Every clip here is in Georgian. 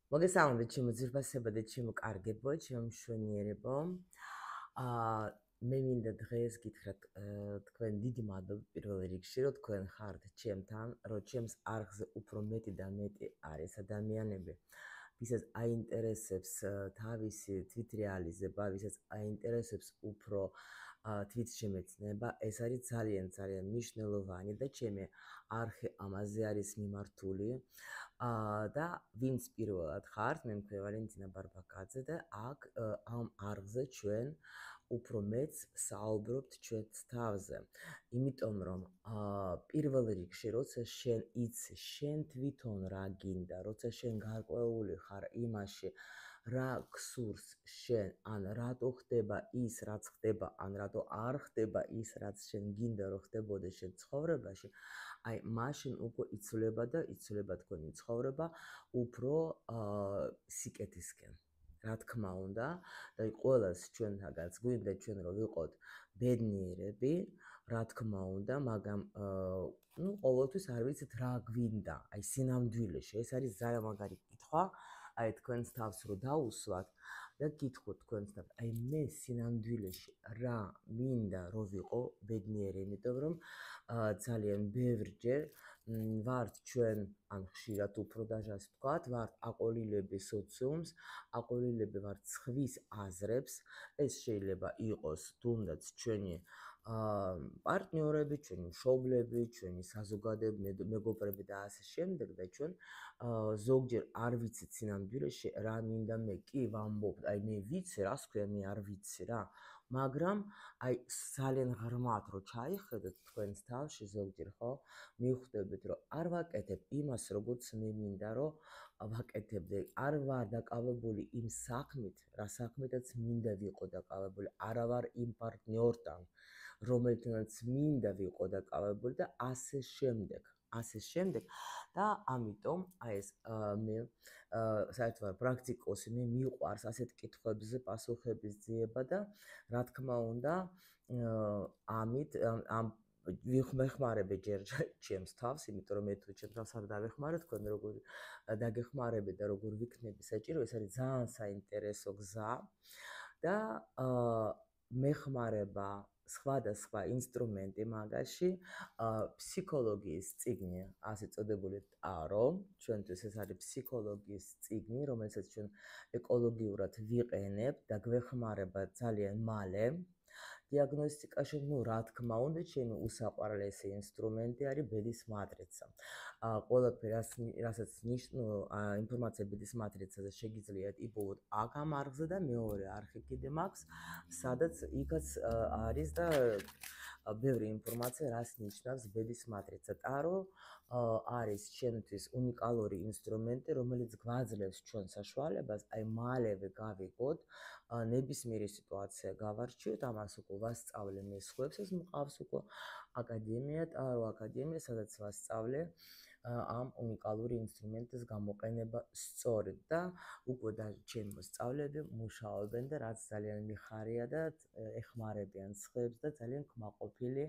მოგესალმებით, ჩემო ძვირფასებო და ჩემო კარგებო, ჩემო მშვენიერებო. მე მინდა დღეს გითხრათ თქვენ დიდი მადლობა პირველ რიგში, რომ თქვენ ხართ ჩემთან, რომ ჩემს არხზე უფრო მეტი და მეტი არის ადამიანები, ვისაც აინტერესებს თავისი თვით რეალიზება, ვისაც აინტერესებს უფრო თვით შემეცნება, ეს არის ძალიან ძალიან მნიშვნელოვანი და ჩემი არხი ამაზე არის მიმართული. და ვინც პირველად ხართ, მე მქვია ვალენტინა ბარბაკაძე და აქ ამ არხზე ჩვენ უფრო მეც საუბრობთ ჩვენს თავზე. იმიტომ რომ პირველ რიგში, როცა შენ იცი, შენ თვითონ რა გინდა, როცა შენ გარკვეული ხარ იმაში, რა გსურს შენ, ან რატო ხდება ის, რაც ხდება, ან რატო არ ხდება ის, რაც შენ გინდა, რომ ხდებოდეს შენ ცხოვრებაში, აი მაშინ უკვე იცვლება და იცვლება თქვენი ცხოვრება უფრო სიკეთისკენ. რა თქმა უნდა, და ყველას ჩვენთაგაც გვინდა ჩვენ რომ ვიყოთ ბედნიერები, რა თქმა უნდა, მაგრამ ყოველთვის არ ვიცით რა გვინდა, აი სინამდვილეში. ეს არის ძალიან მაგარი კითხვა, აი თქვენს თავს რო დაუსვათ და გითხოთ თქვენს თავს, აი მე სინამდვილეში რა მინდა რომ ვიყო ბედნიერი, იმიტომ რომ ძალიან ბევრჯერ ვართ ჩვენ, ან ხშირად უფრო დაჟას ვთქვათ, ვართ აყოლილები სოციუმს, აყოლილები ვართ სხვის აზრებს, ეს შეიძლება იყოს თუნდაც ჩვენი პარტნიორები, ჩვენი მშობლები, ჩვენი საზოგადოებრივი მეგობრები და ასე შემდეგ და ჩვენ ზოგჯერ არ ვიცით სინამდვილეში რა მინდა მე, კი ვამბობთ, აი მე ვიცი, რას ქვია მე არ ვიცი რა, მაგრამ აი ძალიან ღრმად რო ჩაიხედოთ თქვენს თავში ზოგჯერ ხო, მივხვდებით რომ არ ვაკეთებ იმას, როგორც მე მინდა რომ ვაკეთებდე, არ ვარ დაკავებული იმ საქმით, რა საქმითაც მინდა ვიყო დაკავებული, არა ვარ იმ პარტნიორთან, რომელთანაც მინდა ვიყო დაკავებული და ასე შემდეგ. და ამიტომ აი ეს მე საერთოდ ვარ პრაქტიკოსი, მე მიყვარს ასეთ კითხვებზე პასუხების ძიება და რა თქმა უნდა ამით ამ ვიხმარებე ჯერ ჩემს თავს, იმიტომ რომ მე თუ ჩემს თავს არ დავეხმარე, თქვენ როგორ დაგეხმარებეთ და როგორ ვიქნები საჭირო, ეს არის ძალიან საინტერესო გზა და მეხმარება სხვადასხვა ინსტრუმენტი მაგაში, ფსიქოლოგიის წიგნი, ასე წოდებული ტარო, ჩვენთვის ეს არის ფსიქოლოგიის წიგნი, რომელსაც ჩვენ ეკოლოგიურად ვიყენებთ და გვეხმარება ძალიან მალე დიაგნოსტიკაში, რა თქმა უნდა, ჩემი უსაყვარლესი ინსტრუმენტი არის ბედის მატრიცა. ყველაფერი, რასაც ინფორმაცია ბედის მატრიცაზე შეგიძლიათ იპოვოთ აქ ამ არხზე და მეორე არხი კიდე მაქვს, სადაც იქაც არის და ბევრი ინფორმაცია, რას ნიშნავს ბედის მატრიცა. ტარო არის ჩვენთვის უნიკალური ინსტრუმენტი, რომელიც გვაძლევს ჩვენ საშუალებას, აი მალევე გავიგოთ ნებისმიერი სიტუაცია გავარჩიოთ, ამას უკვე ვასწავლე მე სხვებს, ეს მყავს უკვე აკადემია, ტარო აკადემია, სადაც ვასწავლე ამ უნიკალური ინსტრუმენტის გამოყენება სწორედ და უკვე და ჩემი მოსწავლეები მუშაობენ და რაც ძალიან მიხარია და ეხმარებიან სხვებს და ძალიან კმაყოფილი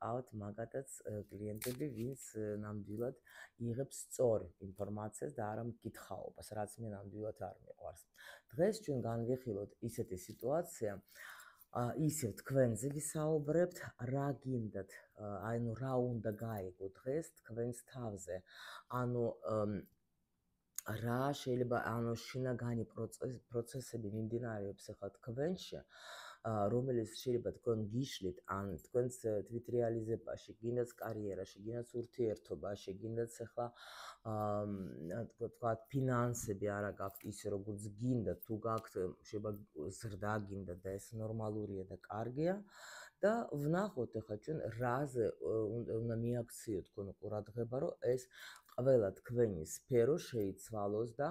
ყავთ მაგათაც კლიენტები, ვინც ნამდვილად იღებს სწორ ინფორმაციას და არა მკითხაობას, რაც მე ნამდვილად არ მიყვარს. დღეს ჩვენ განვიხილოთ ისეთი სიტუაცია, ისევ თქვენზე ვისაუბრებთ, რა გინდათ, ანუ რა უნდა გაიგო დღეს თქვენს თავზე, ანუ რა შეიძლება, ანუ შინაგანი პროცესები მიმდინარეობს ახლა თქვენში, რომელიც შეიძლება თქვენ გიშლით, ან თქვენს თვით რეალიზებაში, გინდათ კარიერაში, გინდათ ურთიერთობაში, გინდათ ახლა თქვათ ფინანსები არა გაქვთ ისე როგორც გინდათ, თუ გაქვთ შეიძლება ზრდა გინდათ და ეს ნორმალურია და კარგია და ვნახოთ ახლა ჩვენ რაზე უნდა მიაქციოთ თქვენ ყურადღება, რომ ეს ყველა თქვენი სფერო შეიცვალოს და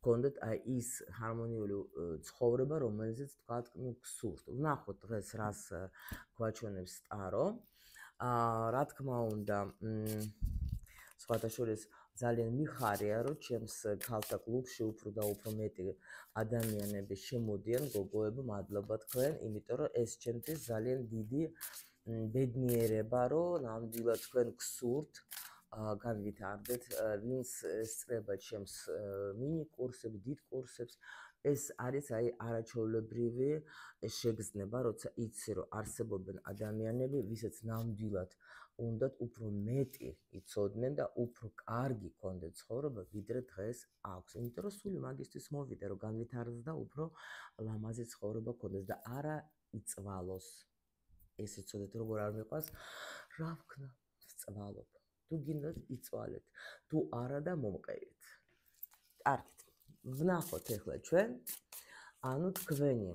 გქონდეთ აი ის ჰარმონიული ცხოვრება, რომელზეც თქვათ გსურთ. ვნახოთ დღეს რას გვაჩვენებს ტარო. რა თქმა უნდა, სხვათა შორის ძალიან მიხარია, რომ ჩემს ქალთა კლუბში უფრო და უფრო მეტი ადამიანები შემოდიან, გოგოები, მადლობა თქვენ, იმიტომ რომ ეს ჩემთვის ძალიან დიდი ბედნიერება, რომ ნამდვილად თქვენ გსურთ განვითარდეთ, ვინც სწრება ჩემს მინი კურსებს, დიდ კურსებს, ეს არის არაჩვეულებრივი შეგრძნება, როცა იცი, რომ არსებობენ ადამიანები, ვისაც ნამდვილად უნდათ უფრო მეტი იცოდნენ და უფრო კარგი კონდეთ ცხოვრება, ვიდრე დღეს აქვს. იმიტომ რომ სული მაგისტრის მოვიდა, რომ განვითარდეს და უფრო ლამაზი ცხოვრება კონდეს და არა იწვალოს. ეს იცოდეთ, როგორ არ მიყვარს, რა ვქნა, ვწვალობ. თუ გინდათ იწვალეთ, თუ არა და მომყევით. კარგით. ვნახოთ ახლა ჩვენ, ანუ თქვენი,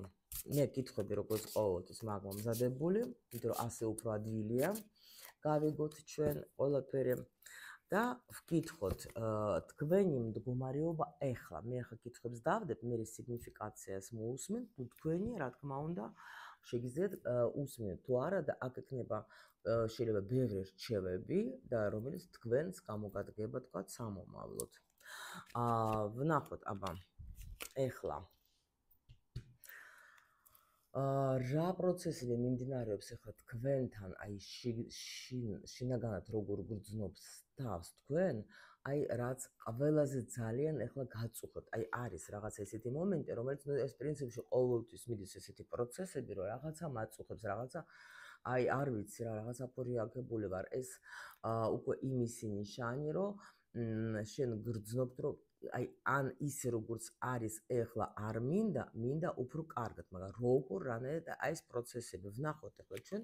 მე კითხვები როგორც ყოველთვის მაგმა მზადებული, იმიტომ რომ ასე უფრო ადვილია. გავიგოთ ჩვენ ყველაფერი და ვკითხოთ თქვენი მდგომარეობა ახლა. მე ახლა კითხვებს დავდებ, მე სიგნიფიკაციას მოусმენ, თუ თქვენი, რა თქმა უნდა, შეგიძლიათ უსმენთ თუ არა და აქ ექნება შეიძლება ბევრი რჩევები და რომელიც თქვენს გამოგადგება თქვა სამომავლოდ. ვნახოთ აბა ახლა რა პროცესები მიმდინარეობს ახლა თქვენთან, აი შინაგანად როგორ გრძნობს თავს თქვენ, აი რაც ყველაზე ძალიან ახლა გაწუხოთ, აი არის რაღაც ესეთი მომენტი, რომელიც ეს პრინციპში ყოველთვის მიდის ესეთი პროცესები, რომ რაღაცა მაწუხებს, რაღაცა აი არ ვიცი რა, რაღაც აფორიაგებული ვარ, ეს უკვე იმისი ნიშანი, რომ შენ გრძნობთ, რომ აი ან ისე როგორც არის ახლა არ მინდა უფრო კარგად, მაგრამ როგორ რანაირად აი ეს პროცესები ვნახოთ ახლა ჩვენ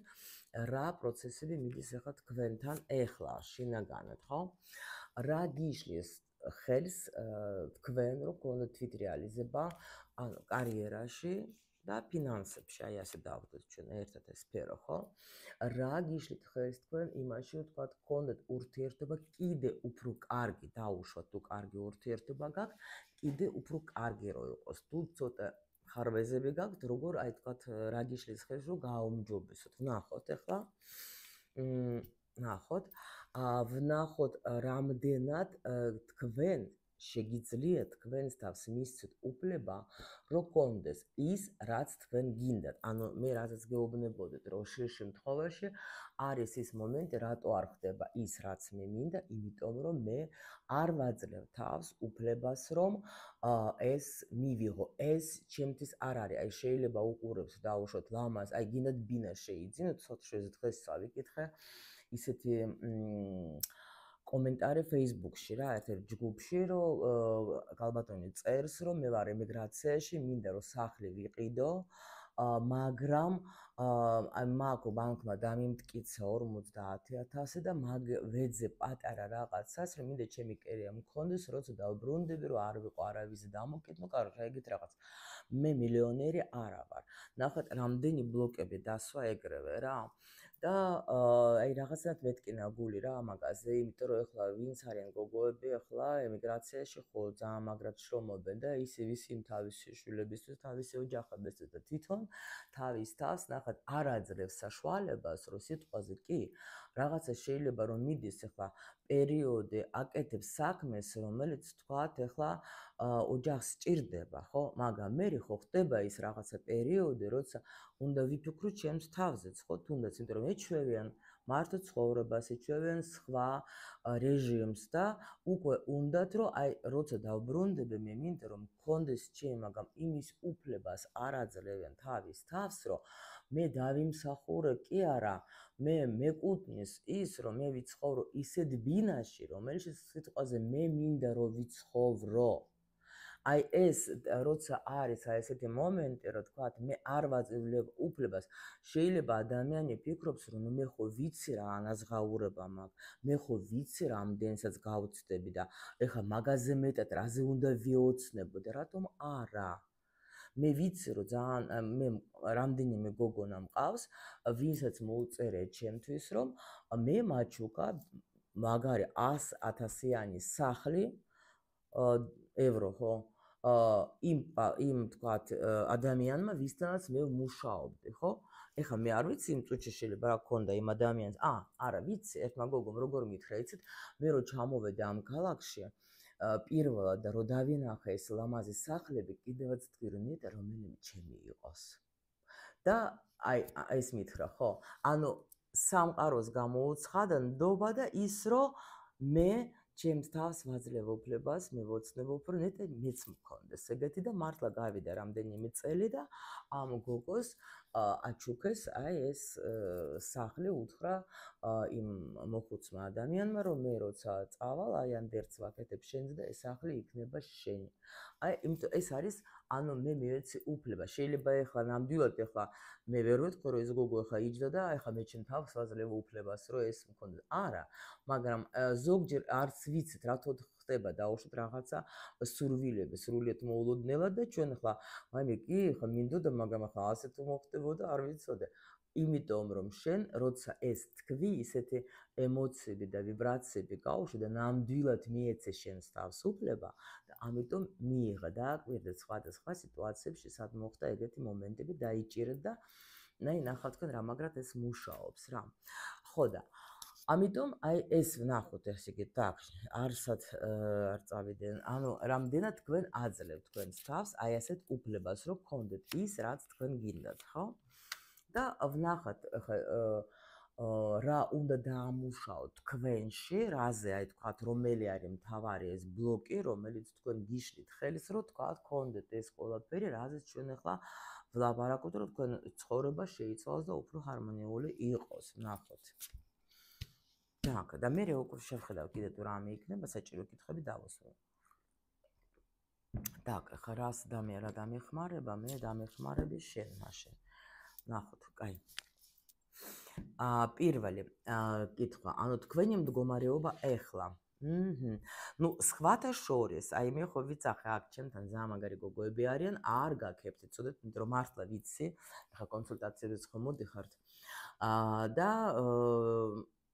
რა პროცესები მიდის ახლა თქვენთან ახლა შინაგანად, ხო? რა გიშლის ხელს თქვენ რომ გქონდეთ თვითრეალიზება ანუ კარიერაში და ფინანსებში, აი ასე დავუდგეთ ჩვენ ერთად ეს სფერო, ხო? რა გიშლით ხელს თქვენ იმაში, რომ თქვა გქონდეთ ურთიერთობა კიდე უფრო კარგი, დაუშვათ თუ კარგი ურთიერთობა გაქვთ, კიდე უფრო კარგი რო იყოს. თუ ცოტა ხარვეზები გაქვთ, როგორ აი თქვა რა გიშლის ხელს რომ გააუმჯობესოთ. ვნახოთ ახლა. ვნახოთ, ვნახოთ რამდენად თქვენ შეგიძლიათ თქვენს თავს მისცეთ უფლება, რომ გქონდეს ის, რაც თქვენ გინდათ. ანუ მე რასაც გეუბნებოდეთ, რომ შემთხვევაში არის ის მომენტი, რატო არ ხდება ის, რაც მე მინდა, იმიტომ რომ მე არ ვაძლევ თავს უფლებას, რომ ეს მივიღო. ეს ჩემთვის არ არის. აი შეიძლება უყურებს დაუშვოთ ლამაზ, აი გინდათ ბინა შეიძინოთ, ცოტა შეძეთ დღეს წავიკითხე ისეთი კომენტარი Facebook-ში რა, ერთ-ერთ ჯგუფში, რომ გალბატონი წერს, რომ მე ვარ ემიგრაციაში, მინდა რომ სახლი ვიყიდო, მაგრამ აი მაგ ბანკმა დამიმტკიცა 50,000 და მაგ ვეძე პატარა რაღაცას, რომ მინდა ჩემი კერია მქონდეს, როცა დავბრუნდები, რომ არ ვიყო არავის დამოკიდო, კარგი, ეგეთ რაღაც. მე მილიონერი არა ვარ. ნახეთ, რამდენი ბლოკები დასვა ეგრევე რა. და აი რაღაცნაირად მეტკინა გული რა ამაგაზე, იმიტომ რომ ეხლა ვინც არიან გოგოები, ეხლა ემიგრაციაში ხო ძალიან მაგრად შრომობენ და ისე ვისი თავისი შვილებისთვის, თავისი ოჯახებისთვის და თვითონ თავის თავს ნახეთ არ აძლევს საშუალებას, რომ სიტყვაზე კი რაღაცა შეიძლება რომ მიდის ეხლა პერიოდი აკეთებს საქმეს, რომელიც თქვათ ეხლა ოჯახს სჭირდება, ხო? მაგრამ მე ხო ხდება ის რაღაცა პერიოდი, როცა უნდა ვიფიქრო ჩემს თავზეც, ხო, თუნდაც, იმიტომ რომ ეჩვევიან მარტო ცხოვრებას, ეჩვევიან სხვა რეჟიმს და უკვე უნდათ, რომ აი როცა დავბრუნდები, მე მინდა რომ მქონდეს ჩემ, მაგრამ იმის უფლებას არ აძლევენ თავის თავს, რომ მე დავიმსახურე კი არა, მე მეკუთვნის ის, რომ მე ვიცხოვრო ისეთ ბინაში, რომელშიც სიტყვაზე მე მინდა რომ ვიცხოვრო. აი ეს როცა არის აი ესეთი მომენტი, რომ თქვათ მე არ ვაძლევ უფლებას, შეიძლება ადამიანი ფიქრობს, რომ მე ხო ვიცი რა ანაზღაურება მაქვს, მე ხო ვიცი რამდენსაც გავწდები და ეხლა მაგაზე მეტად რაზე უნდა ვიოცნებო და რატომ არა? მე ვიცი რომ ძალიან მე რამდენიმე გოგონა მყავს, ვინცაც მოუწერე ჩემთვის, რომ მე მაჩუკა მაგარი 100,000-იანი სახლი ევრო ხო იმ თქვათ ადამიანმა ვისთანაც მე ვმუშაობდი, ხო? ეხლა მე არ ვიცი იმ წუთში შეიძლება რა გქონდა იმ ადამიანს. არა ვიცი, ერთმა გოგომ როგორ მითხრა, იცით, მე რო ჩამოვედი ამ ქალაქში, პირველად და რო დავინახე ეს ლამაზი სახლები, კიდევაც თქვი რომ ნეტა რომელიმე ჩემი იყოს. და აი ეს მითხრა, ხო? ანუ სამყაროს გამოუცხადა ნდობა და ის რომ მე ჩემს თავს ვაძლევ უფლებას, მე ვოცნებ უფრო ნეტე მეც მქონდეს ეგეთი და მართლა გავიდა რამდენიმე წელი და ამ გოგოს აჩუქეს აი ეს სახლი უთხრა იმ მოხუცმა ადამიანმა რომ მე როცა წავალ აი ამ დერც ვაკეთებ შენზე და ეს სახლი იქნება შენი. აი იმიტომ ეს არის ანუ მე მივეცი უფლება. შეიძლება ეხლა ნამდვილად ეხლა მე ვერ ვეთქვი რომ ეს გოგო ეხლა იჯდა და ეხლა მე ჩემ თავს ვაძლევ უფლებას რომ ეს მქონდეს. არა, მაგრამ ზოგჯერ არც ვიცით რა თქო ხდება დაუშვით რაღაცა სურვილები, სრულიად მოულოდნელად და ჩვენ ახლა მაიმე კი ხა მინდოდა, მაგრამ ახლა ასე თუ მოხდებოდა არ ვიცოდე. იმიტომ რომ შენ როცა ეს თქვი, ისეთი ემოციები და ვიბრაციები გაუშვი და ნამდვილად მიეცე შენს თავს უფლება და ამიტომ მიიღა და აკვირდა სხვადასხვა სიტუაციებში, სად მოხდა ეგეთი მომენტები დაიჭირეთ და ნაი ნახავთ თქვენ რა მაგრად ეს მუშაობს რა. ხო და ამიტომ აი ეს ვნახოთ ესე იგი так, არსად არ წავიდნენ. ანუ რამდენად თქვენ აძლევთ თქვენს თავს აი ასეთ უფლებას, რომ გქონდეთ ის, რაც თქვენ გინდათ, ხო? და ვნახოთ ხა რა უნდა დაამუშაოთ თქვენში, რაზე აი თქვათ, რომელი არის მთავარი ეს ბლოკი, რომელიც თქვენ გიშლით ხელს, რომ თქვათ, გქონდეთ ეს ყველაფერი, რაზეც ჩვენ ახლა ვლაპარაკობთ, რომ თქვენ ცხოვრება შეიცვალოს და უფრო ჰარმონიული იყოს, ვნახოთ. так, და მე უკვე შევხედავ კიდე თუ რამე იქნება, საჭირო კითხვები დავუსვა. так, ხა რას რა დამეხმარება, მე დამეხმარები შენ მაშინ. ნახოთ, კაი. პირველი კითხვა, ანუ თქვენი მდგომარეობა ეხლა. ნუ სხვათა შორის, აი მე ხო ვიცახე აქ ჩემთან ზამაგარი გოგოები არიან, არ გაკეთებთ, იცოდეთ, რომ მართლა ვიცი, ხა კონსულტაციებიც ხომ მოდიხართ. და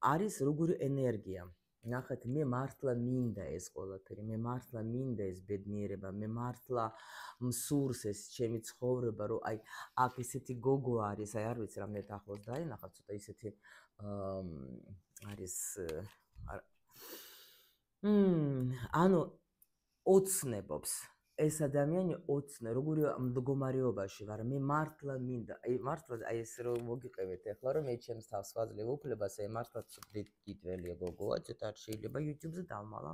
არის როგორი ენერგია. ნახეთ, მე მართლა მინდა ეს ყველაფერი, მე მართლა მინდა ეს ბედნიერება, მე მართლა მსურს ეს ჩემი ცხოვრება, რომ აი აქ ესეთი გოგო არის, აი არ ვიცი რამდენად ახლოს დაინახავთ, ცოტა ისეთი არის ანუ ოცნებობს ეს ადამიანი ოცნე, როგორი მდგომარეობაში ვარ, მე მართლა მინდა, აი მართლა აი ეს რომ მოგიყევეთ ახლა რომ მე ჩემს თავს ვაძლევ უფლებას, აი მართლა დიდველია გოგოა, ცოტა შეიძლება YouTube-ზე დავმალა.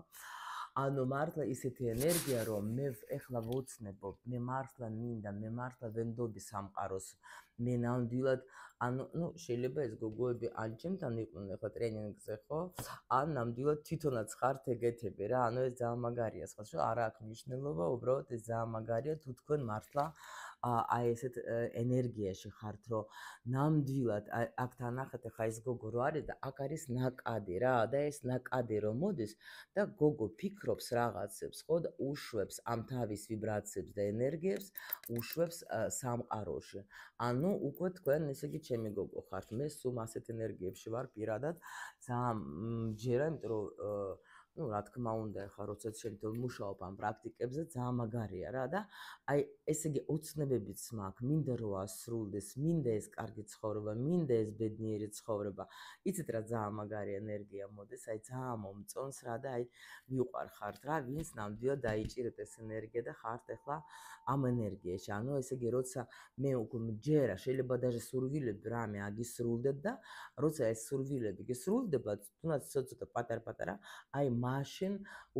ანუ მართლა ისეთი ენერგია რომ მე ახლა ვოცნებობ, მე მართლა მინდა, მე მართლა ვენდობი სამყაროს, მე ნამდვილად ანუ ნუ შეიძლება ეს გოგოები ან ჩემთან იყვნენ ახლა ტრენინგზე, ხო? ან ნამდვილად თვითონაც ხართ ეგეთები რა, ანუ ეს ძალიან მაგარია, სხვა რომ არ აქვს მნიშვნელობა, უბრალოდ ეს ძალიან მაგარია თუ თქვენ მართლა აი ესეთ ენერგიაში ხართ, რომ ნამდვილად აქ თანახეთ ახლა ეს გოგო რო არის და აქ არის ნაკადი რა და ეს ნაკადი რომ მოდის და გოგო ფიქრობს რაღაცებს, ხო და უშვებს ამ თავის ვიბრაციებს და ენერგიებს, უშვებს სამყაროში. ანუ უკვე თქვენ ესე იგი ჩემი გოგო ხართ. მე სულ ასეთ ენერგიებში ვარ პირადად, ძალიან მჯერა, იმიტომ რომ ну, რა თქმა უნდა, ახლა როცა შემთხვევით მუშაობ ამ პრაქტიკებზე, ძალიან მაგარია რა და აი ესე იგი ოცნებებიც მაქვს, მინდა რომ ასრულდეს, მინდა ეს კარგი ცხოვრება, მინდა ეს ბედნიერი ცხოვრება. იცით რა ძალიან მაგარი ენერგია მოდის, აი ძალიან მომწონს რა და აი მიყვარხართ რა, ვინც ნამდვილად დაიჭირეთ ეს ენერგია და ხართ ახლა ამ ენერგიაში. ანუ ესე იგი როცა მე უკვე მჯერა, შეიძლება даже სურვილები რამე აგისრულდეთ და როცა ეს სურვილები გისრულდება, თუნდაც ცოტა პატარ-პატარა, აი მაშინ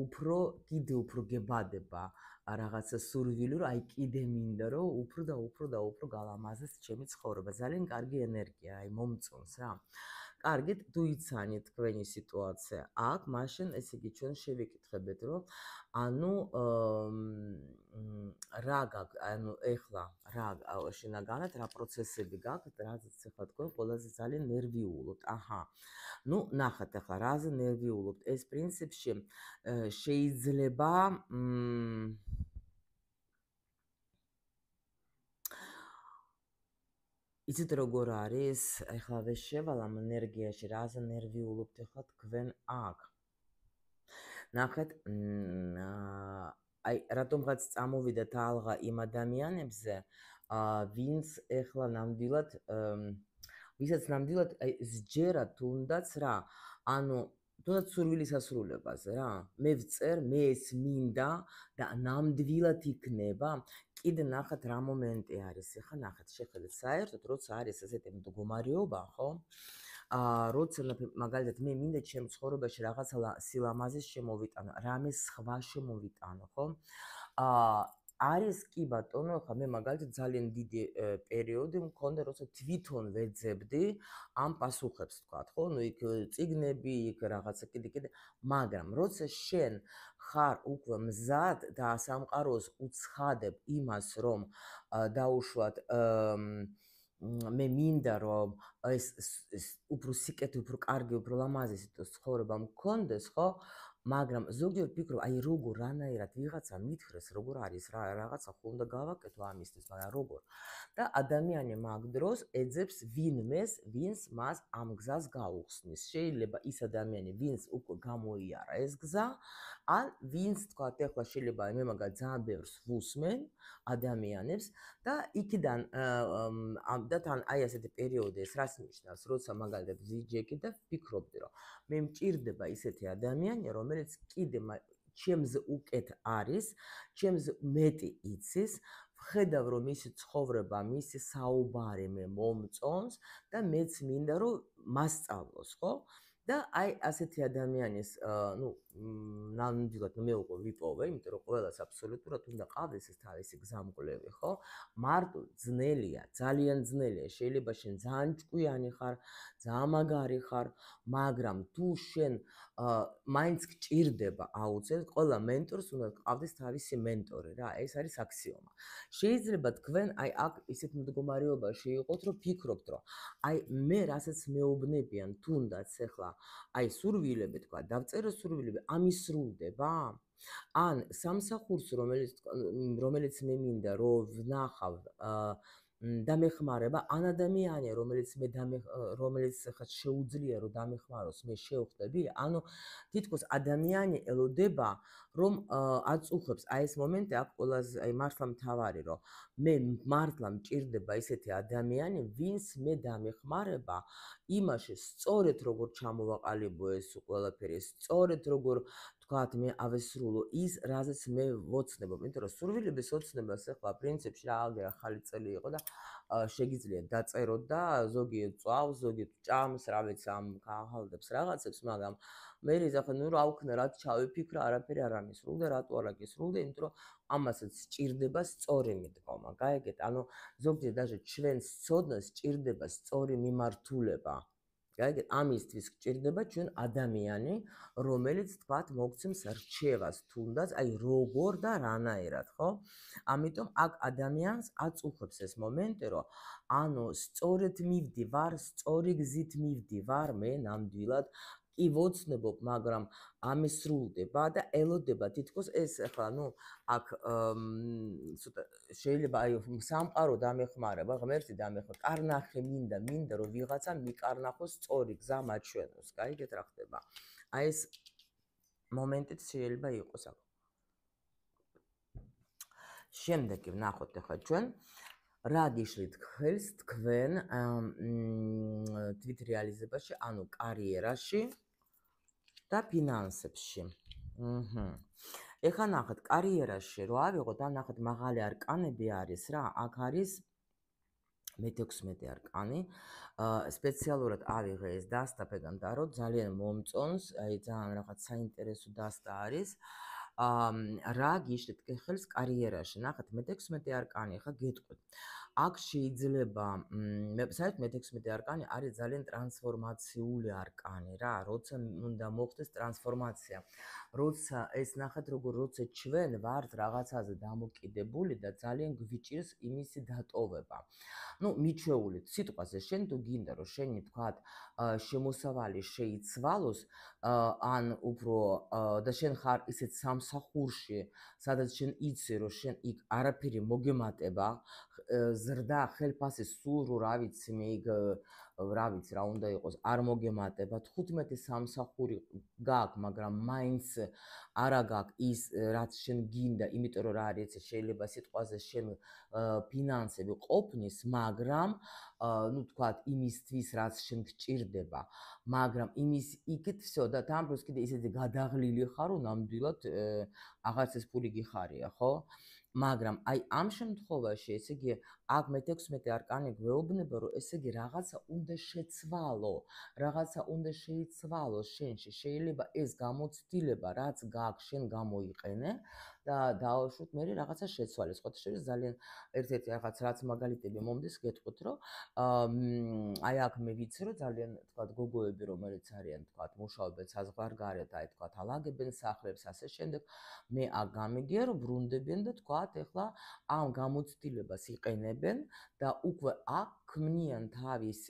უფრო კიდე უფრო გებადება რაღაცა სურვილი, რომ აი კიდე მინდა რომ უფრო და უფრო და უფრო გალამაზეს ჩემი ცხოვრება. ძალიან კარგი ენერგია, აი მომწონს რა. კარგით, თუ იცანით თქვენი სიტუაცია აქ, მაშინ ესე იგი ჩვენ შევიკითხებთ, რომ ანუ რა გაქვს, ანუ ეხლა რა შინაგანად რა პროცესები გაქვთ, რაზეც ეხლა თქვენ ყველაზე ძალიან ნერვიულობთ. აჰა. ну, ნახეთ ახლა რაზე ნერვიულობთ. ეს პრინციპში შეიძლება იცით როგორ არის? ახლა შევალ ამ ენერგიაში, რაზე ნერვიულობთ ახლა თქვენ აქ. ნახეთ, აი რატომღაც წამოვიდა თალღა იმ ადამიანებზე, ვინც ახლა ნამდვილად ვისაც ნამდვილად აი სჯერა თუნდაც რა, ანუ თუნდაც სურვილის ასრულებაზე რა, მე ვწერ, მე ეს მინდა და ნამდვილად იქნება. კიდე ნახეთ რა მომენტი არის, ახლა ნახეთ, შეხედეთ საერთოდ როცა არის ესეთი მდგომარეობა, ხო? როცა მაგალითად მე მინდა ჩემ ცხოვრებაში რაღაცა სილამაზეს შემოვიტანო, რამე სხვა შემოვიტანო, ხო? არის კი ბატონო, ხა მე მაგალითად ძალიან დიდი პერიოდი მქონდა, როცა თვითონ ვეძებდი ამ პასუხებს, თქვათ, ხო? ნუ იქ წიგნები, იქ რაღაცა კიდე, მაგრამ როცა შენ ხარ უკვე მზად და სამყაროს უცხადებ იმას, რომ დაუშვათ მე მინდა რომ ეს უფრო სიკეთე, უფრო კარგი, უფრო ლამაზი ცხოვრება მქონდეს, ხო? მაგრამ ზოგიერთ ფიქრობ, აი როგორ რანაირად ვიღაცა მითხრეს, როგორ არის რაღაცა ხო უნდა გავაკეთო ამისთვის, მაგრამ როგორ? და ადამიანი მაგ დროს ეძებს ვინმეს, ვინც მას ამ გზას გაუხსნის. შეიძლება ის ადამიანი, ვინც უკვე გამოიარა ეს გზა, ან ვინც თქვა, ეხლა შეიძლება მე მაგალითად ძალიან ბევრს ვუსმენ ადამიანებს და იქიდან და თან აი ასეთი პერიოდი ეს რას ნიშნავს, როცა მაგალითად ვიჯექი და ვფიქრობდი, რომ მე მჭირდება ისეთი ადამიანი, რომელიც კიდე ჩემზე უკეთ არის, ჩემზე მეტი იცის, ვხედავ რომ მისი ცხოვრება, მისი საუბარი მე მომწონს და მეც მინდა რომ მასწავლოს, ხო? და აი ასეთი ადამიანის ნუ ნამდვილად მე უკვე ვიპოვე, იმიტომ რომ ყველას აბსოლუტურად უნდა ყავდეს ეს თავისი გზამკვლევი, ხო? მარტო ძნელია, ძალიან ძნელია. შეიძლება შენ ძალიან ჭკვიანი ხარ, ძალიან მაგარი ხარ, მაგრამ თუ შენ მაინც გჭირდება აუცილებლად, ყველა მენტორს უნდა ყავდეს თავისი მენტორი რა, ეს არის აქსიომა. შეიძლება თქვენ აი აქ ისეთ მდგომარეობაში იყოთ, რომ ფიქრობთ, რომ აი მე რასაც მეუბნებიან, თუნდაც ახლა აი სურვილები თქვა, დავწერო სურვილები, ამისრულდება? ან სამსახურს, რომელიც მე მინდა რომ ვნახავ დამეხმარება, ან ადამიანია, რომელიც ხა შეუძლია რომ დამეხმაროს, მე შევხვდები, ანუ თითქოს ადამიანი ელოდება რომ აწუხებს აი ეს მომენტი აქ ყველაზე აი მართლა მთავარი რომ მე მართლა მჭირდება ისეთი ადამიანი, ვინც მე დამეხმარება იმაში სწორედ როგორ ჩამოვაყალიბო ეს ყველაფერი, სწორედ როგორ თქვათ მე ავესრულო ის, რაზეც მე ვოცნებობ, იმიტომ რომ სურვილების ოცნებას ახლა პრინციპში რა ახალი წელი იყო და შეგიძლიათ დაწეროთ და ზოგი წვავს, ზოგი ჭამს, რა ვიცი, ამ ახალდებს რაღაცებს, მაგრამ მე იზახე ნუ რა ვქნა, რაც ჩავიფიქრა, არაფერი არ ამისრულდა, რატო არ აკისრულდა, იმიტომ რომ ამასაც სჭირდება სწორი მიდგომა, გაიგეთ? ანუ ზოგჯერ даже ჩვენს ცოდნას სჭირდება სწორი მიმართულება. გაიგეთ? ამისთვის გჭირდება ჩვენ ადამიანი, რომელიც თქვათ მოგცემს რჩევას თუნდაც, აი როგორ და რანაირად, ხო? ამიტომ აქ ადამიანს აწუხებს ეს მომენტი, რომ ანუ სწორედ მივდივარ, სწორი გზით მივდივარ, მე ნამდვილად კი ვოცნებობ, მაგრამ ამისრულდება და ელოდება თითქოს ეს ახლა ნუ აქ ცოტა შეიძლება აი სამყარო დამეხმარება, ღმერთი დამეხმარება, კარნახი მინდა რომ ვიღაცა მიკარნახოს სწორი გზა მაჩვენოს, გაიგეთ რა ხდება? აი ეს მომენტიც შეიძლება იყოს აქ. შემდეგი ვნახოთ ახლა ჩვენ რა გიშლით ხელს თქვენ თვით რეალიზებაში, ანუ კარიერაში და ფინანსებში. ეხლა ნახეთ, კარიერაში რო ავიღოთ, ან ნახეთ მაღალი არკანები არის რა, აქ არის მე-16 არკანი, სპეციალურად ავიღე ეს დასტა ფეგანდა, რომ ძალიან მომწონს, აი ძალიან რაღაც საინტერესო დასტა არის. რა გიშლით ხელს კარიერაში, ნახეთ მე-16 არკანი, ხა გეტყვით. აქ შეიძლება, საერთოდ მე-16 არკანი არის ძალიან ტრანსფორმაციული არკანი რა, როცა უნდა მოხდეს ტრანსფორმაცია. როცა ეს ნახეთ როგორ როცა ჩვენ ვართ რაღაცაზე დამოკიდებული და ძალიან გვიჭირს იმისი დატოვება. ნუ მიჩვეულით სიტყვაზე შენ თუ გინდა რომ შენი თქვათ შემოსავალი შეიცვალოს ან უფრო და შენ ხარ ისეთ სამსახურში, სადაც შენ იცი რომ შენ იქ არაფერი მოგემატება, ზრდა ხელფასი სულ რა ვიცი მე იქ რა ვიცი რა უნდა იყოს არ მოგემატება, 15 სამსახური გაქვს, მაგრამ მაინც არა გაქვს ის რაც შენ გინდა, იმიტომ რომ რა არის შეიძლება სიტყვაზე შენ ფინანსები ყოფნის, მაგრამ ნუ თქვათ იმისთვის რაც შენ გჭირდება, მაგრამ იმის იქით всё და თან პლუს კიდე ისეთი გადაღლილი ხარ, რომ ნამდვილად აღარც ეს ფული გიხარია, ხო? მაგრამ აი ამ შემთხვევაში, ესე იგი, აქ მე-16 არკანი გვეუბნება, რომ ესე იგი რაღაცა უნდა შეცვალო, რაღაცა უნდა შეიცვალო შენში. შეიძლება ეს გამოცდილება, რაც გაქვს, შენ გამოიყენე და დაუშვით მე რაღაცა შეცვალეს. ხო, შეიძლება ძალიან ერთ-ერთი რაღაც რაც მაგალითები მომდის, გეტყვით, რომ აი აქ მე ვიცი, რომ ძალიან თქვათ გოგოები, რომელიც არიან თქვათ, მუშაობენ საზღვარგარეთ, აი თქვათ, ალაგებენ სახლებს, ასე შემდეგ, მე აქ გამიგია, რომ ბრუნდებიან და თქვათ, ეხლა ამ გამოცდილებას იყენებენ და უკვე აქ ქმნიან თავის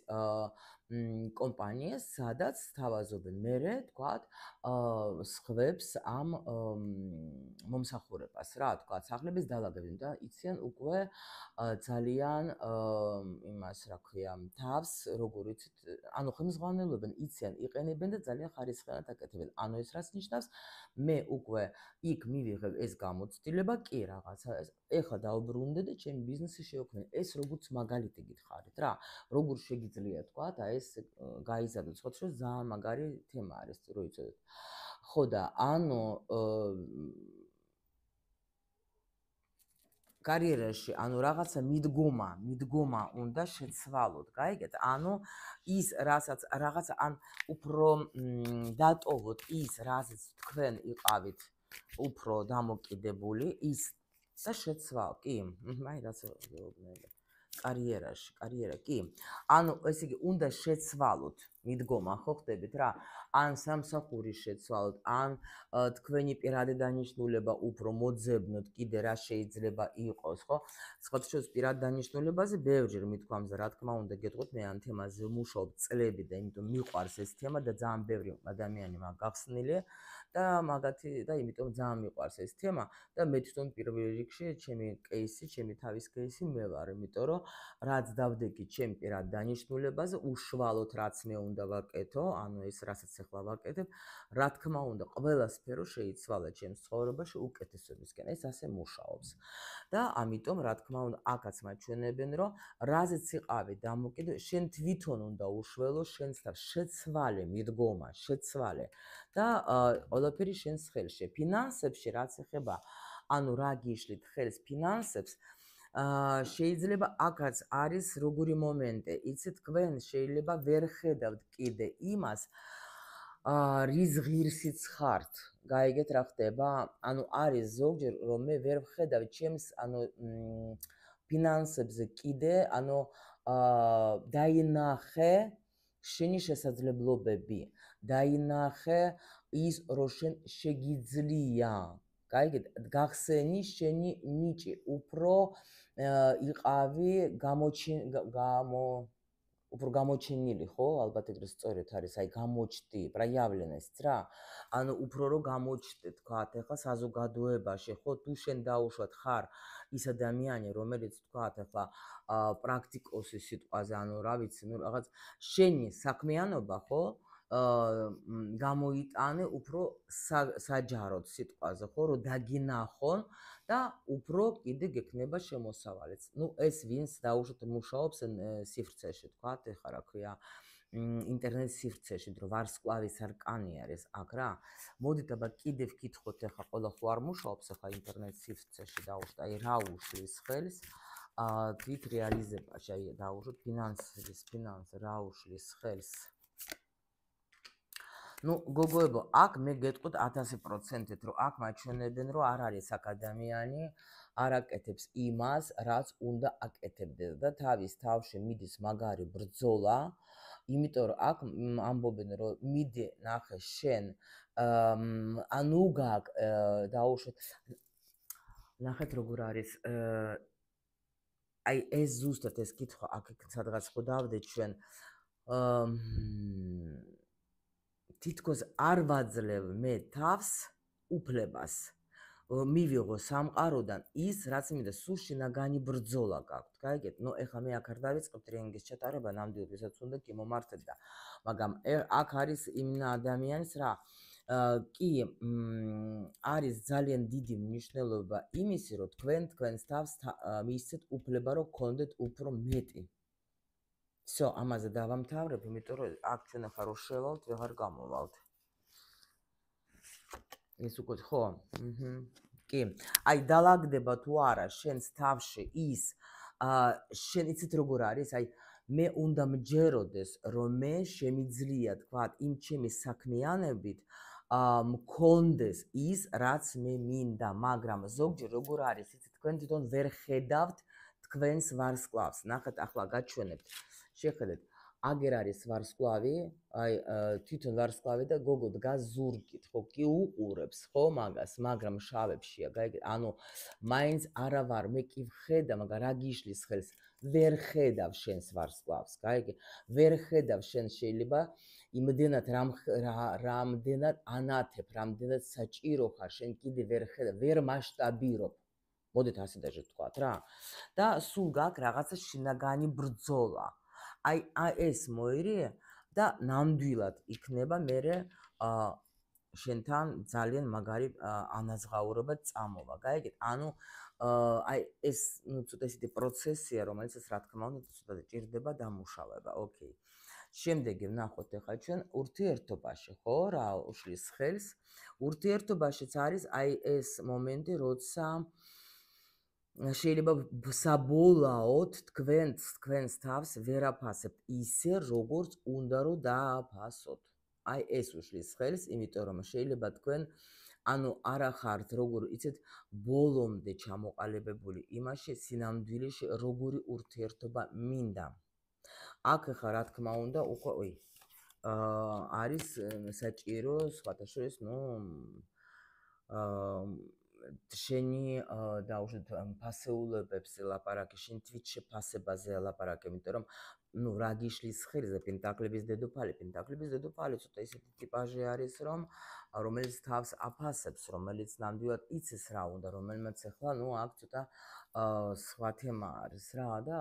კომპანიას, სადაც თავაზობენ მერე, თქვათ, სხვებს ამ მომსახურებას, რა თქვათ, სახლების დალაგებენ და იციან უკვე ძალიან იმას, რა ქვია, თავს, როგორ იცით, ანუ ხელმძღვანელობენ, იციან, იყენებენ და ძალიან ხარისხიანად აკეთებენ. ანუ ეს რას ნიშნავს? მე უკვე იქ მივიღებ ეს გამოცდილება, კი რაღაცა, ეხლა დავბრუნდე და ჩემი ბიზნესი შევქმნე. ეს როგორც მაგალითი გითხარით რა, როგორ შეგიძლია თქვა და ეს გაიზარდოთ, ხო, რომ ძალიან მაგარი თემა არის, რო იცოდეთ. ხო და ანუ კარიერაში, ანუ რაღაცა მიდგომა უნდა შეცვალოთ, გაიგეთ? ანუ ის რასაც რაღაცა ან უფრო დატოვოთ ის, რასაც თქვენ იყავით უფრო დამოკიდებული, ის და შეცვალოთ, კი, აი რაცა გეუბნები. კარიერა, კი. ანუ ესე იგი უნდა შეცვალოთ მიდგომა, ხო ხდებით რა? ან სამსახური შეცვალოთ, ან თქვენი პირადი დანიშნულება უფრო მოძებნოთ, კიდე რა შეიძლება იყოს, ხო? სხვათაშორის პირადი დანიშნულებაზე ბევრჯერ მithქვამს და რა თქმა უნდა გეტყვით, მე ამ თემაზე ვმუშაობ წლები და იმიტომ მიყვარს ეს თემა და ძალიან ბევრი ადამიანი მაგ გახსნილია და მაგათი და იმიტომ ძალიან მიყვარს ეს თემა და მე თვითონ პირველ რიგში ჩემი кейსი, ჩემი თავის кейსი მე ვარ, იმიტომ რომ რაც დავდეგი ჩემ პირად დანიშნულებაზე, უშუალოდ რაც მე უნდა ვაკეთო, ანუ ეს რასაც ახლა ვაკეთებ, რა თქმა უნდა, ყველა სფერო შეიცვალა ჩემს ცხოვრებაში უკეთესობისკენ. ეს ასე მუშაობს. და ამიტომ, რა თქმა უნდა, აქაც მაჩვენებენ, რომ რაზეც იყავი დამოკიდებული, შენ თვითონ უნდა უშველო შენს თავს, შეცვალე მიდგომა, შეცვალე და ყველაფერი შენს ხელში. ფინანსებში რაც ეხება, ანუ რა გიშლით ხელს ფინანსებს, შეიძლება აქაც არის როგორი მომენტი, იცით, თქვენ შეიძლება ვერ ხედავთ კიდე იმას, რის ღირსიც ხართ. გაიგეთ რა ხდება? ანუ არის ზოგჯერ რომ მე ვერ ვხედავ ჩემს, ანუ ფინანსებზე კიდე, ანუ დაინახე შენი შესაძლებლობები, დაინახე ის, რომ შენ შეგიძლია. გაიგეთ, გახსენი შენი ნიჭი, უფრო იყავი უფრო გამოჩენილი, ხო? ალბათ ეგრე სწორად არის, აი გამოჩდი, პრაიავლენეს რა. ანუ უფრო რომ გამოჩდე, თქვათ, ეხლა საზოგადოებაში, ხო, თუ შენ დაუშვათ ხარ ის ადამიანი, რომელიც თქვათ, ეხლა პრაქტიკოსი სიტყვაზე, ანუ რა ვიცი, ნუ რაღაც შენი საქმიანობა, ხო? გამოიტანე უფრო საჯაროდ სიტყვაზე, ხო, რომ დაგინახონ და უფრო კიდე გექნება შემოსავალიც. ნუ ეს ვინც დაუშვათ მუშაობს სივრცეში, თქვათ, ეხლა რა ქვია, ინტერნეტ სივრცეში, რომ ვარსკვლავის არკანი არის აქ რა. მოდით აბა კიდე ვკითხოთ, ეხლა ყველა ხო არ მუშაობს ეხლა ინტერნეტ სივრცეში დაუშვათ, აი რა უშლის ხელს თვით რეალიზებაში, აი დაუშვათ ფინანს რა უშლის ხელს. ნუ გოგოებო, აქ მე გეტყვით 1000%-ით, რომ აქ მაჩვენებენ, რომ არ არის აქ ადამიანი, არ აკეთებს იმას, რაც უნდა აკეთებდეს და თავის თავში მიდის მაგარი ბრძოლა, იმიტომ რომ აქ ამბობენ, რომ მიდი ნახე შენ, ანუ გაკ დაუშვათ, ნახეთ როგორ არის, აი ეს ზუსტად ეს კითხვა აქ სადღაც ხო დავდეთ ჩვენ, თითქოს არ ვაძლევ მე თავს უფლებას მივიღო სამყაროდან ის, რაც მინდა, სულ შინაგანი ბრძოლა გაქვთ, გაიგეთ? ნუ ეხლა მე აქ არ დავიწყებ ტრენინგის ჩატარება, ნამდვილად ვისაც უნდა კი მომართეთ და, მაგრამ აქ არის იმნა ადამიანის რა, კი არის ძალიან დიდი მნიშვნელობა იმისი, რომ თქვენს თავს მისცეთ უფლება, რომ გქონდეთ უფრო მეტი. Всё, ამაზე დავამთავრებ, იმიტომ რომ აქ ჩვენ ახლა რო შევალთ, ვეღარ გამოვალთ. ეს უკვე ხო? კი. აი დალაგდება თუ არა შენს თავში ის, შენ იცით როგორ არის, აი მე უნდა მჯეროდეს, რომ მე შემიძლია თქვათ იმ ჩემი საქმიანობით მქონდეს ის, რაც მე მინდა, მაგრამ ზოგჯერ როგორ არის, იცით, თქვენ თვითონ ვერ ხედავთ თქვენს ვარსკვლავს. ნახეთ, ახლა გაჩვენებთ. შეხედეთ, აგერ არის ვარსკვლავი, აი თვითონ ვარსკვლავი და გოგო დგას ზურგით, ხო, კი უყურებს, ხო, მაგას, მაგრამ შავებშია, გაიგეთ? ანუ მაინც არა ვარ, მე კი ვხედა, მაგრამ რა გიშლის ხელს? ვერ ხედავ შენს ვარსკვლავს, გაიგე? ვერ ხედავ შენ შეიძლება იმდენად რამდენად ანათებ, რამდენად საჭირო ხარ, შენ კიდე ვერ ხედავ, ვერ მასშტაბირობ. მოდით ასე დაჟე ვთქვათ რა. და სულ გაქვს რაღაცა შინაგანი ბრძოლა. აი ეს მოირია და ნამდვილად იქნება მერე შენთან ძალიან მაგარი ანაზღაურება წამოვა, გაიგეთ? ანუ აი ეს ცოტა ისეთი პროცესია, რომელიც რა თქმა უნდა ცოტა ჭირდება დამუშავება. ოკეი. შემდეგი ვნახოთ ახლა ჩვენ ურთიერთობაში, ხო, რა უშლის ხელს? ურთიერთობაშიც არის აი ეს მომენტი, როცა შეიძლება საბოლოოდ თქვენს თავს ვერ აფასებთ ისე, როგორც უნდა რომ დააფასოთ. აი ეს უშლის ხელს, იმიტომ რომ შეიძლება თქვენ ანუ არა ხართ როგორ იცით ბოლომდე ჩამოყალიბებული იმაში სინამდვილეში როგორი ურთიერთობა მინდა. აქ ხა რა თქმა უნდა უკვე არის საჭირო სხვათა შორის შენი დაუშვათ ფასეულებებს ლაპარაკი, შენ თვით შეფასებაზე ლაპარაკი, იმიტომ რომ რა გიშლის ხელზე პენტაკლების დედოფალი ცოტა ისეთი ტიპაჟი არის, რომელიც თავს აფასებს, რომელიც ნამდვილად იცის რა უნდა, რომელმაც ახლა აქ ცოტა სხვა თემა არის რა და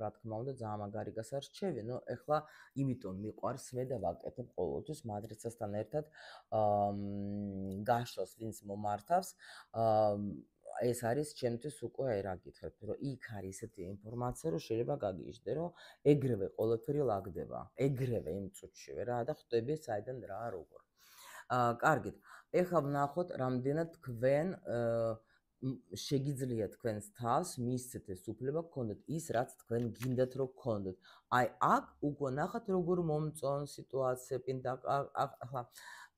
რა თქმა უნდა ძალიან მაგარი გასარჩევი, ახლა იმიტომ მიყვარს მე და ვაკეთებ ყოველთვის მატრიცასთან ერთად გაშლას ვინც მომართავს ეს არის ჩემთვის უკვე რა გითხრათ, რომ იქ არის ესეთი ინფორმაცია, რომ შეიძლება გაგიჟდე, რომ ეგრევე ყველაფერი ლაგდება, ეგრევე იმ წუთშივე რა და ხვდები საიდან რა როგორ. კარგით, ეხლა ვნახოთ, რამდენად თქვენ შეგიძლიათ თქვენს თავს მისცეთ ეს უფლება გქონდეთ ის, რაც თქვენ გინდათ რომ გქონდეთ. აი აქ უკვე ნახეთ როგორ მომწონ სიტუაცია ახლა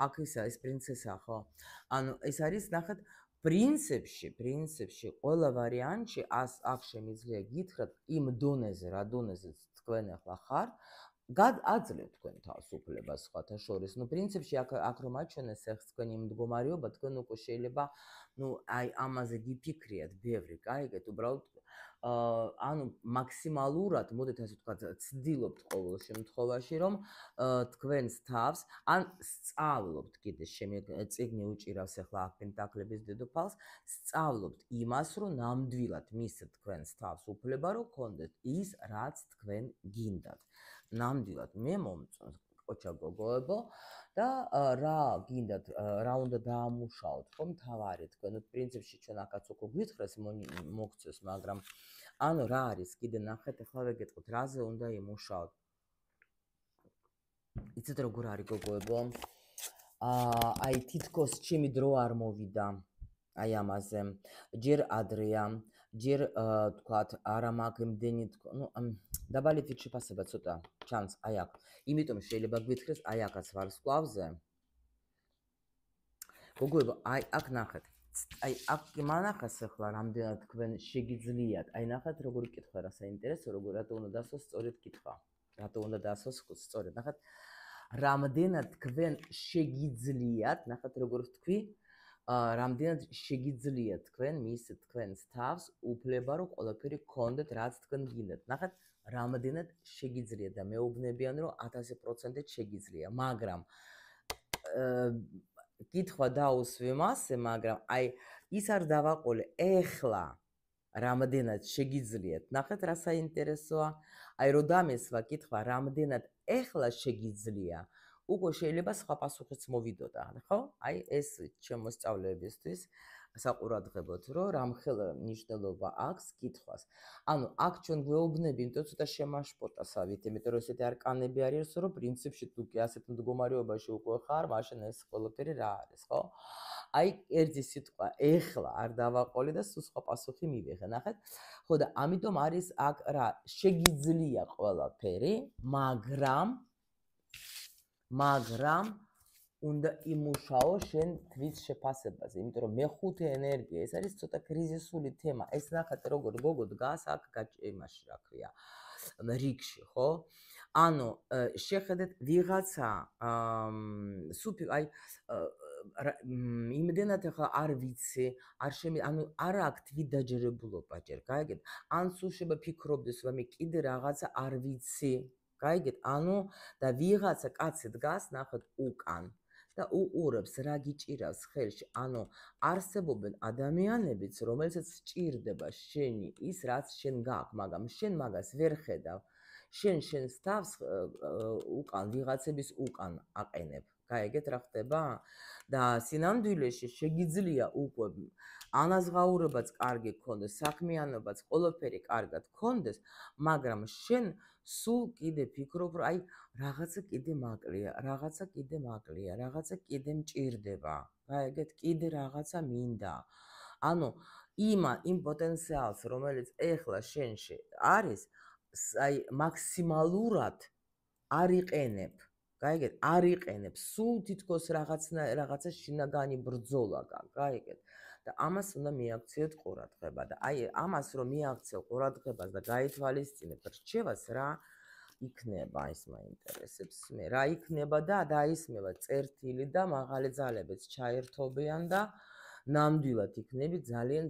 აქ ისა ეს პრინცესა ხო? ანუ ეს არის ნახეთ პრინციპში ყველა ვარიანტში აქ შემიძლია გითხრათ იმ დონეზე, რა დონეზეც თქვენ ახლა ხართ, აძლევთ თქვენ თავს უფლებას სხვათა შორის. პრინციპში აქ რომ აჩვენეს ეს თქვენი მდგომარეობა, თქვენ უკვე შეიძლება აი ამაზე გიფიქრიათ ბევრი, გაიგეთ, უბრალოდ ანუ მაქსიმალურად, მოდით ასე ვთქვათ, ცდილობთ ყოველ შემთხვევაში, რომ თქვენს თავს ან სწავლობთ, კიდე წიგნი უჭირავს ახლა პენტაკლების დედოფალს, სწავლობთ იმას, რომ ნამდვილად მისცეთ თქვენს თავს უფლება, რომ გქონდეთ ის, რაც თქვენ გინდათ. ნამდვილად მე მომწონს კოჩა გოგოებო და რა გინდათ, რა უნდა დაამუშაოთ, ხო, მთავარი თქვენ პრინციპში ჩვენ აქაც უკვე გვითხრეს მოგცეს, მაგრამ ანუ რა არის, კიდე ნახეთ, ახლა ვეგეტყვით, რაზე უნდა იმუშაოთ. იცით როგორ არის გოგოებო? აი თითქოს ჩემი დრო არ მოვიდა აი ამაზე. ჯერ ადრეა, ჯერ თქვათ, არა მაქვს იმდენი, დაბალი თვით შეფასება ცოტა ჩანს აი აქ. იმიტომ შეიძლება გვითხრეს აი აქაც ვარსკვლავზე. გოგოებო, აი აქ ნახეთ. აი აქ მანახეს ახლა რამდენად თქვენ შეგიძლიათ. აი ნახეთ როგორი კითხვა რა საინტერესო, რატო უნდა დასვას სწორედ კითხვა. რატო უნდა დასვას სწორედ. ნახეთ რამდენად თქვენ შეგიძლიათ, ნახეთ როგორ ვთქვი, რამდენად შეგიძლიათ თქვენ მისცეთ თქვენს თავს უფლება, რომ ყველაფერი გქონდეთ, რაც თქვენ გინდათ. ნახეთ რამდენად შეგიძლიათ და მეუბნებიან, რომ 1000%-ით შეგიძლია, მაგრამ კითხვა დაუსვი მასე, მაგრამ აი ის არ დავაყოლე, ეხლა რამდენად შეგიძლიათ. ნახეთ რა საინტერესოა. აი რო დამესვა კითხვა, რამდენად ეხლა შეგიძლია, უკვე შეიძლება სხვა პასუხიც მოვიდოდა, ხო? აი ეს შემოსწავლეებისთვის საყურადღებოდ, რომ რამხელა მნიშვნელობა აქვს კითხვას. ანუ აქ ჩვენ გვეუბნები, იმიტომ ცოტა შემაშპოტასავით, იმიტომ რომ ესეთი არკანები არის, რომ პრინციპში თუ კი ასეთ მდგომარეობაში უკვე ხარ, მაშინ ეს ყველაფერი რა არის, ხო? აი ერთი სიტყვა ეხლა არ დავაყოლე და სულ სხვა პასუხი მივიღე, ნახეთ. ხო და ამიტომ არის აქ რა, შეგიძლია ყველაფერი, მაგრამ უნდა იმუშაო შენ თვით შეფასებაზე, იმიტომ რომ მეხუთე ენერგია, ეს არის ცოტა კრიზისული თემა. ეს ნახეთ როგორ გოგო დგას აქ იმაში, რა ქვია, რიგში, ხო? ანუ შეხედეთ ვიღაცა აი იმდენად ახლა არ ვიცი, ანუ არ აქვს თვითდაჯერებულობა ჯერ, გაიგეთ? ან სულ შეიძლება ფიქრობდეს, რომ მე კიდე რაღაცა არ ვიცი, გაიგეთ? ანუ და ვიღაცა კაცი დგას, ნახეთ უკან და უყურებს რა გიჭირავს ხელში, ანუ არსებობენ ადამიანებიც, რომელსაც სჭირდება შენი ის, რაც შენ გაქვს, მაგრამ შენ მაგას ვერ ხედავ. შენ თავს უკან ვიღაცების უკან აყენებ. გაიგეთ რა ხდება? და სინამდვილეში შეგიძლია უკვე ანაზღაურებაც კარგი გქონდეს, საქმიანობაც, ყველაფერი კარგად გქონდეს, მაგრამ შენ სულ კიდე ფიქრობ, რომ აი რაღაცა კიდე მაკლია, რაღაცა კიდე მჭირდება. გაიგეთ, კიდე რაღაცა მინდა. ანუ იმ პოტენციალს, რომელიც ეხლა შენში არის, აი მაქსიმალურად არ იყენებ. გაიგეთ, არ იყენებ, სულ თითქოს რაღაცა შინაგანი ბრძოლა გაქვს, გაიგეთ? და ამას უნდა მიაქციოთ ყურადღება და აი ამას რომ მიაქციო ყურადღებას და გაითვალისწინებ რჩევას რა იქნება, ის მაინტერესებს მე, რა იქნება და დაისმება წერტილი და მაღალი ძალებიც ჩაერთობიან და ნამდვილად იქნები ძალიან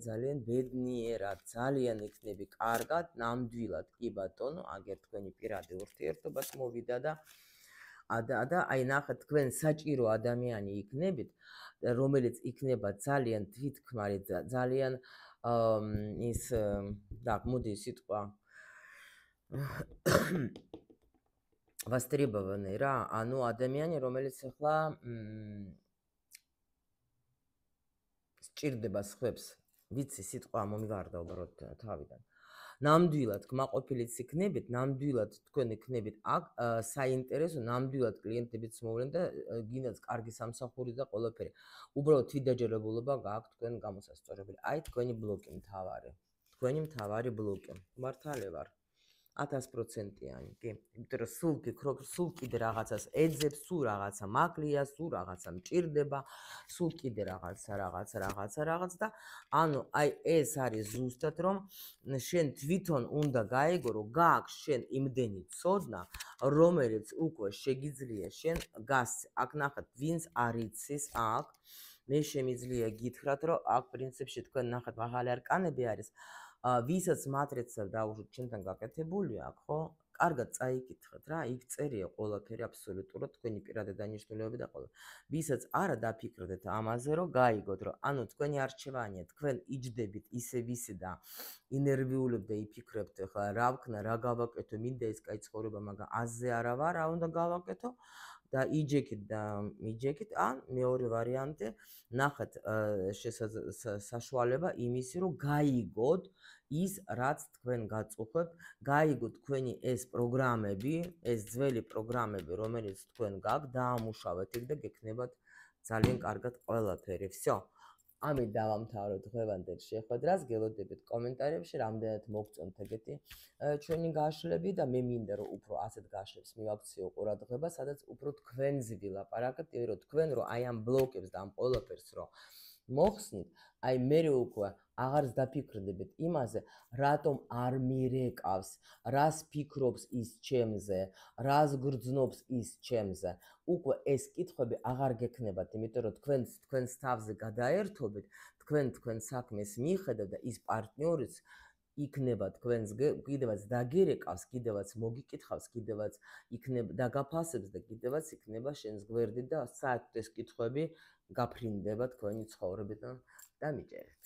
ბედნიერად, ძალიან იქნები კარგად, ნამდვილად კი ბატონო, აგერ თქვენი პირადი ურთიერთობას მოვიდა და აი ნახეთ, თქვენ საჭირო ადამიანი იქნებით, რომელიც იქნება ძალიან თვითქმარი, ძალიან ის და მოდი სიტყვა востребованный რა, ანუ ადამიანი, რომელიც ახლა სჭირდება სხვებს, ვიცი სიტყვა მომივარდა უბრალოდ თავიდან. ნამდვილად კმაყოფილიც იქნებით, ნამდვილად თქვენ იქნებით აქ საინტერესო, ნამდვილად კლიენტებიც მოვლენ და გინდათ კარგი სამსახური და ყველაფერი. უბრალოდ თვითდაჯერებულობა გააქვთ თქვენ გამოსასწორებელი. აი თქვენი ბლოკი მთავარი ბლოკი. მართალი ვარ. 1000%-იანი, კი. იმიტომ რომ სულ ფიქრობ, სულ კიდე რაღაცას ეძებს, სულ რაღაცა მაკლია, სულ რაღაცა მჭირდება, სულ კიდე რაღაც და ანუ აი ეს არის ზუსტად რომ შენ თვითონ უნდა გაიგო, რომ გააქვს შენ იმდენი ცოდნა, რომელიც უკვე შეგიძლია შენ გასცე. აქ ნახეთ, ვინც არ იცის აქ, მე შემიძლია გითხრათ, რომ აქ პრინციპში თქვენ ნახეთ, მაღალი არკანები არის. ვისაც მატრიცა დაუშვით ჩემთან გაკეთებული აქვს, ხო? კარგად წაიკითხეთ რა, იქ წერია ყველაფერი აბსოლუტურად თქვენი პირადი დანიშნულებები და ყველა. ვისაც არა დაფიქრდეთ ამაზე, რომ გაიგოთ, რომ ანუ თქვენი არჩევანია, თქვენ იჯდებით ისე ვისი და ინერვიულებთ და იფიქრებთ, ხა რა ვქნა, რა გავაკეთო, მინდა ეს კაი ცხოვრება, მაგრამ აზე არა ვარ, რა უნდა გავაკეთო? და იჯექით, ან მეორე ვარიანტი, ნახეთ საშუალება იმისი, რომ გაიგოთ ის, რაც თქვენ გაწუხებთ, გაიგოთ თქვენი ეს პროგრამები, ეს ძველი პროგრამები, რომელიც თქვენ გაქვთ, დაამუშავეთ იქ და გექნებათ ძალიან კარგად ყველაფერი. всё. ამით დავამთავროთ დღევანდელ შეხვედრას, გელოდებით კომენტარებში, რამდენად მოგწონთ ეგეთი ჩვენი გაშლები და მე მინდა რომ უფრო ასეთ გაშლებს მივაქციო ყურადღება, სადაც უფრო თქვენზე ვილაპარაკებთ, რომ თქვენ რომ აი ამ ბლოკებს და ამ ყველაფერს რომ მოხსნით, აი მე უკვე აღარც დაფიქრდებით იმაზე, რატომ არ მირეკავს, რას ფიქრობს ის ჩემზე, რას გრძნობს ის ჩემზე. უკვე ეს კითხვები აღარ გექნებათ, იმიტომ რომ თქვენს თავზე გადაერთობით, თქვენ საქმეს მიხედავთ და ის პარტნიორიც იქნება თქვენს კიდევაც დაგირეკავს, კიდევაც მოგიკითხავს, კიდევაც იქნება დაგაფასებს და კიდევაც იქნება შენს გვერდით და საერთოდ ეს კითხვები გაფრინდება თქვენი ცხოვრებიდან და მიჭერეთ.